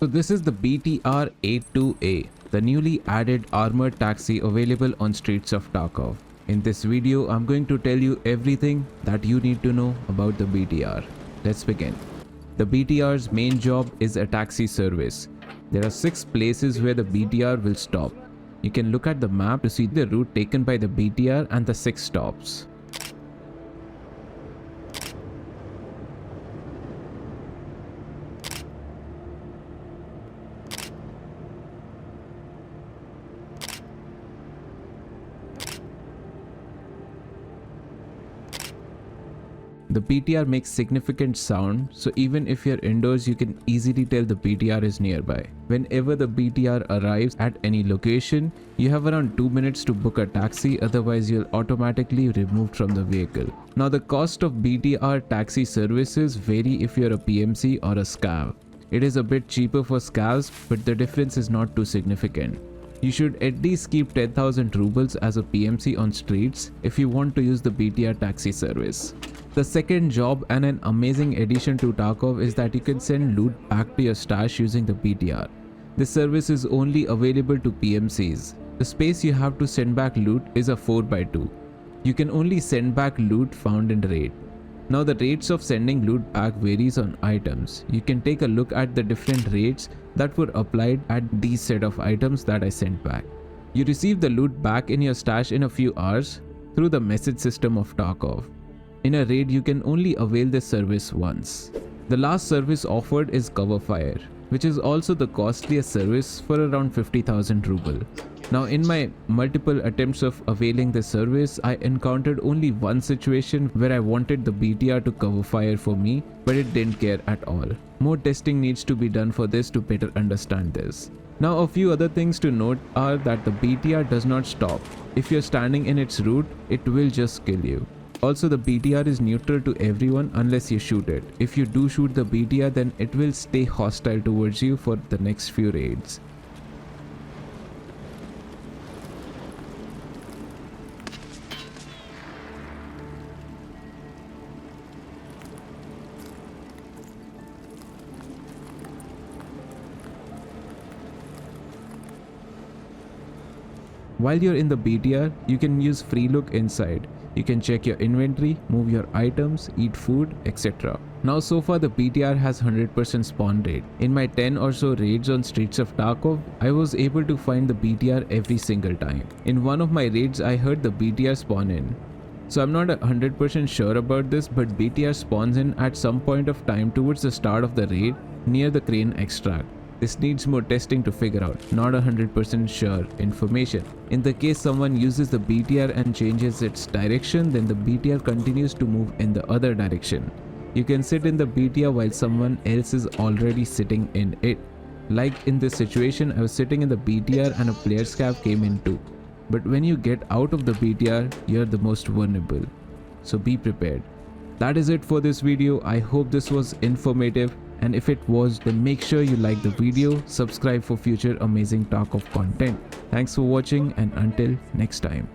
So this is the BTR 82A, the newly added armored taxi available on streets of Tarkov. In this video, I'm going to tell you everything that you need to know about the BTR. Let's begin. The BTR's main job is a taxi service. There are 6 places where the BTR will stop. You can look at the map to see the route taken by the BTR and the 6 stops. The BTR makes significant sound, so even if you're indoors, you can easily tell the BTR is nearby. Whenever the BTR arrives at any location, you have around 2 minutes to book a taxi, otherwise you'll automatically removed from the vehicle. Now the cost of BTR taxi services vary if you're a PMC or a scav. It is a bit cheaper for scavs, but the difference is not too significant. You should at least keep 10,000 rubles as a PMC on streets if you want to use the BTR taxi service. The second job and an amazing addition to Tarkov is that you can send loot back to your stash using the BTR. This service is only available to PMCs. The space you have to send back loot is a 4x2. You can only send back loot found in raid. Now the rates of sending loot back varies on items. You can take a look at the different rates that were applied at these set of items that I sent back. You receive the loot back in your stash in a few hours through the message system of Tarkov. In a raid, you can only avail this service once. The last service offered is cover fire, which is also the costliest service for around 50,000 ruble. Now in my multiple attempts of availing this service, I encountered only one situation where I wanted the BTR to cover fire for me, but it didn't care at all. More testing needs to be done for this to better understand this. Now a few other things to note are that the BTR does not stop. If you're standing in its route, it will just kill you. Also, the BTR is neutral to everyone unless you shoot it. If you do shoot the BTR, then it will stay hostile towards you for the next few raids. While you're in the BTR, you can use free look inside. You can check your inventory, move your items, eat food, etc. Now so far the BTR has 100% spawn rate. In my 10 or so raids on streets of Tarkov, I was able to find the BTR every single time. In one of my raids, I heard the BTR spawn in. So I'm not 100% sure about this, but BTR spawns in at some point of time towards the start of the raid near the crane extract. This needs more testing to figure out, not 100% sure information. In the case someone uses the BTR and changes its direction, then the BTR continues to move in the other direction. You can sit in the BTR while someone else is already sitting in it. Like in this situation, I was sitting in the BTR and a player scav came in too. But when you get out of the BTR, you're the most vulnerable. So be prepared. That is it for this video. I hope this was informative. And if it was, then make sure you like the video, subscribe for future amazing Tarkov content. Thanks for watching and until next time.